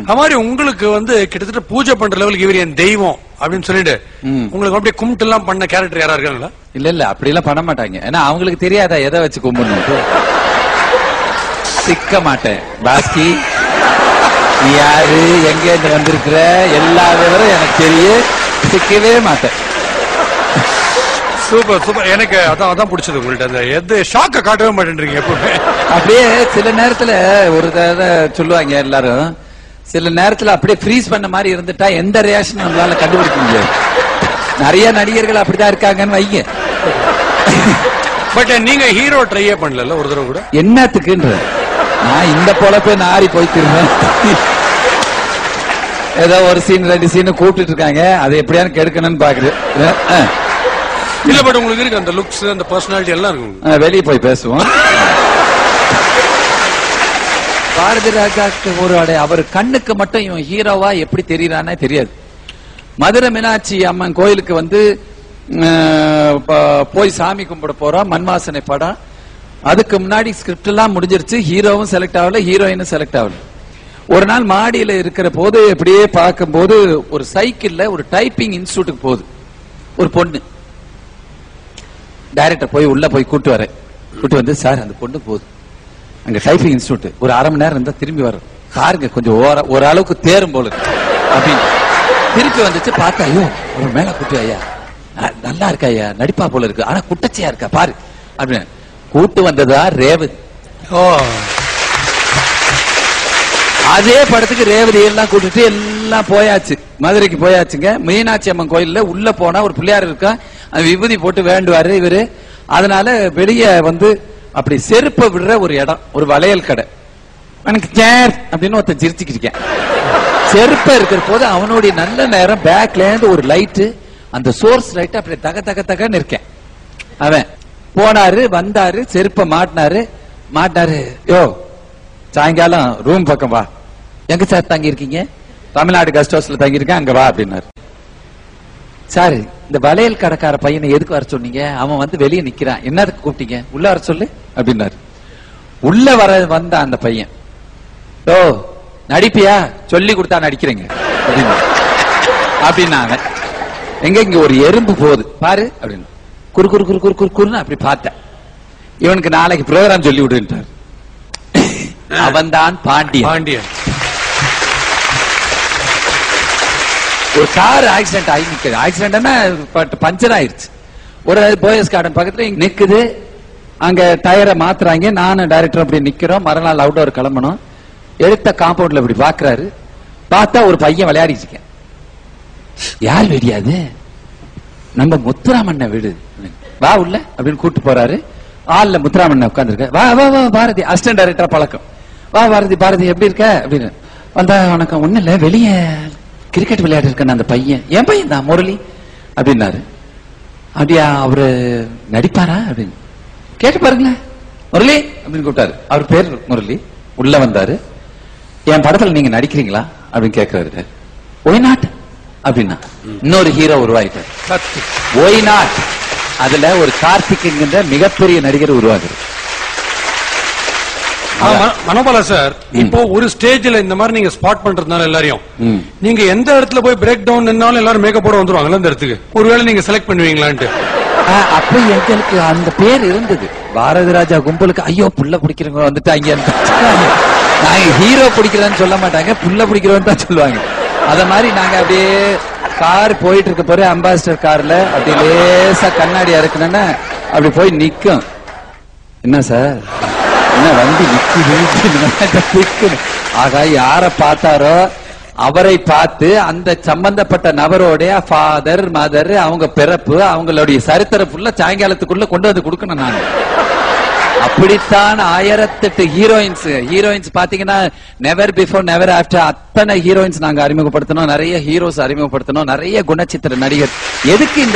அது மாதிரி உங்களுக்கு வந்து கிட்டத்தட்ட பூஜை பண்ற லெவலுக்கு இவர் என் தெய்வம் அப்படின்னு சொல்லிட்டு உங்களுக்கு அப்படியே கும்பிட்டு எல்லாம் பண்ண கேரக்டர் யாரா இருக்காங்களா? இல்ல அப்படி எல்லாம் பண்ண மாட்டாங்க. ஏன்னா அவங்களுக்கு தெரியாதா எதை வச்சு கும்பிடணும். சிக்க மாட்டேன். பாஸ்கி நீ யாரு, எங்க இருந்து வந்திருக்கிற, எல்லா விவரம் எனக்கு தெரியும். சிக்கவே மாட்டேன். Super super. எனக்கு அதான் பிடிச்சது உங்கள்ட்ட. அந்த எது ஷாக்க காட்டவே மாட்டேன்றீங்க எப்பவுமே. அப்படியே சில நேரத்துல ஒரு சொல்லுவாங்க எல்லாரும், சில நேரத்துல அப்படியே ஃப்ரீஸ் பண்ண மாதிரி இருந்துட்டா எந்த ரியாக்ஷன் நம்மளால கண்டுபிடிக்க முடியாது. நிறைய நடிகர்கள் அப்படிதான் இருக்காங்கன்னு வைங்க. பட் நீங்க ஹீரோ ட்ரையே பண்ணல ஒரு தடவை கூட? என்னத்துக்குன்ற நான் இந்த பொழப்பே நாரி போய் திரும்பேன். ஏதோ ஒரு சீன் 2 சீன் கூப்பிட்டு இருக்காங்க, அதை எப்படியானு கெடுக்கணும்னு பாக்குறேன். இல்ல பட் உங்களுக்கு இருக்கு அந்த லுக்ஸ், அந்த பர்சனாலிட்டி எல்லாம் இருக்கு. வெளியே போய் பேசுவோம். பாரதி ராஜாக்கு ஒரு அவர் கண்ணுக்கு மட்டும் இவன் ஹீரோவா எப்படி தெரியறானே தெரியாது. மதுரை மீனாட்சி அம்மன் கோயிலுக்கு வந்து போய் சாமி கும்பிட போறோம். மண்வாசனை படம். அதுக்கு முன்னாடி ஸ்கிரிப்ட் எல்லாம் முடிஞ்சிருச்சு. ஹீரோவும் செலக்ட் ஆகல, ஹீரோயினும் செலக்ட் ஆகல. ஒரு நாள் மாடியில இருக்கிற போது அப்படியே பார்க்கும் போது ஒரு சைக்கிள்ல ஒரு டைப்பிங் இன்ஸ்டிடியூட்டுக்கு போகுது ஒரு பொண்ணு. டைரக்டர் போய் உள்ள போய் கூட்டு வந்து சார் அந்த பொண்ணு போகுது அங்க டைப்பிங் இன்ஸ்டிடியூட், ஒரு அரை மணி நேரம் இருந்தா திரும்பி வரும், பாருங்க கொஞ்சம் ஒரு அளவுக்கு தேரும் போல அப்படின்னு. திருப்பி வந்துச்சு. பார்த்தா ஐயோ அவர் மேல கூட்டு ஐயா நல்லா இருக்கா ஐயா, நடிப்பா போல இருக்கு, ஆனா குட்டச்சியா இருக்கா பாரு அப்படின்னு கூட்டு வந்ததா ரேவதி. அதே படத்துக்கு ரேவதி எல்லாம் கூட்டிட்டு எல்லாம் போயாச்சு. மதுரைக்கு போயாச்சுங்க. மீனாட்சி அம்மன் கோயில்ல உள்ள போனா ஒரு பிள்ளையார் இருக்கா, விபூதி போட்டு வேண்டுவாரு இவரு. அதனால வெளியே வந்து அப்படி செருப்ப விடுற ஒரு இடம், ஒரு வளையல் கடை. எனக்கு சேர் அப்படின்னு ஒருத்தன் சிரிச்சுக்கிட்டு இருக்கேன். செருப்ப இருக்கிற போது அவனுடைய நல்ல நேரம் பேக்ல இருந்து ஒரு லைட்டு, அந்த சோர்ஸ் லைட் அப்படி தகன்னு இருக்கேன். அவன் போனாரு, வந்தாரு, செருப்ப மாட்டினாரு. யோ சாயங்காலம் ரூம் பக்கம் வா. எங்க சார் தங்கி இருக்கீங்க? தமிழ்நாடு கெஸ்ட் ஹவுஸ்ல தங்கி இருக்கேன், அங்க வா அப்படின்னாரு. சார் இந்த வளையல் கடைக்கார பையனை எதுக்கு வர சொன்னீங்க? அவன் வந்து வெளியே நிக்கிறான், என்னதுக்கு கூப்பிட்டீங்க? உள்ள வர சொல்லு அப்படின்னாரு. உள்ள வந்த அந்த பையன், ஓ நடிப்பியா, சொல்லி கொடுத்தா நடிக்கிறீங்க அப்படின்னாங்க. எங்க இங்க ஒரு எறும்பு போகுது பாரு அப்படின்னு குறுன்னு அப்படி பார்த்தேன். இவனுக்கு நாளைக்கு ப்ரோக்ராம் சொல்லி விடுன்றார். அவன்தான் பாண்டியன். ஒரு கார் ஆக்சிடென்ட் ஆகி நிக்குது. ஆக்சிடென்ட்னா பஞ்சர் ஆயிருச்சு. ஒரு போயஸ் கார்டன் பக்கத்துல நிக்குது. அங்க டயரை மாத்துறாங்க. நானும் டைரக்டர் அப்படி நிக்கிறோம். மறுநாள் அவுட்டோர் கிளம்பணும். எடுத்த காம்பவுண்ட்ல இப்படி பாக்குறாரு. பார்த்தா ஒரு பையன் விளையாடிட்டு இருக்கேன். யார் வெடியாது? நம்ம முத்துராமண்ண வீடு. வா உள்ள அப்படின்னு கூட்டு போறாரு. ஆள்ல முத்துராமண்ண உட்கார்ந்து வா வா வா பாரதி, அசிஸ்டன்ட் டைரக்டர் பழக்கம். வா பாரதி எப்படி இருக்க அப்படின்னு வந்தா. வணக்கம். ஒண்ணு இல்ல, வெளியே கிரிக்கெட் விளையாட்டு இருக்க அந்த பையன், என் பையன் தான் முரளி அப்படின்னாரு. அப்படியா, அவரு நடிப்பாரா அப்படின்னு கேட்டு பாருங்களேன். முரளி அப்படின்னு கூப்பிட்டாரு. அவர் பேர் முரளி. உள்ள வந்தாரு. என் படத்துல நீங்க நடிக்கிறீங்களா அப்படின்னு கேட்கிறாரு. ஒய் நாட் அப்படின்னா இன்னொரு ஹீரோ உருவாயிட்டார். ஒய் நாட் அதுல ஒரு கார்த்திக் என்கின்ற மிகப்பெரிய நடிகர் உருவாகுது. மனோபாலா சார், இப்போ ஒரு ஸ்டேஜ்ல இந்த மாதிரி நீங்க ஸ்பாட் பண்றதுனால எல்லாரையும் நீங்க எந்த இடத்துல போய் பிரேக் டவுன் நின்னாலும் எல்லாரும் மேக்கப் போட வந்துருவாங்க அந்த இடத்துக்கு. ஒருவேளை நீங்க செலக்ட் பண்ணுவீங்களான்ட்டு. அப்ப எங்களுக்கு அந்த பேர் இருந்தது. பாரதி ராஜா கும்பலுக்கு ஐயோ புள்ள பிடிக்கிறவங்க வந்துட்டாங்க. நாங்க ஹீரோ பிடிக்கிறேன்னு சொல்ல மாட்டாங்க, புள்ள பிடிக்கிறோன்னு தான் சொல்லுவாங்க. அத மாதிரி நாங்க அப்படியே கார் போயிட்டு இருக்க போற அம்பாசிடர் கார்ல அப்படி லேசா கண்ணாடி இறக்கணும்னா அப்படி போய் நிக்கும். என்ன சார் என்ன வண்டி நிக்குது? ஆகா, யார பார்த்தாரோ அவரை பார்த்து அந்த சம்பந்தப்பட்ட நபரோடைய ஃபாதர் மதர் அவங்க பிறப்பு அவங்களுடைய சரித்திரம் ஃபுல்லா சாயங்காலத்துக்குள்ள கொண்டு வந்து கொடுக்கணும். நான் அப்படித்தான் 1008 ஹீரோயின்ஸ் பாத்தீங்கன்னா நெவர் பிஃபோர் நெவர் ஆஃப்டர் அத்தனை ஹீரோயின்ஸ் நாங்க அறிமுகப்படுத்தணும். நிறைய ஹீரோஸ் அறிமுகப்படுத்தணும். நிறைய குணச்சித்திர நடிகர். எதுக்கு இந்த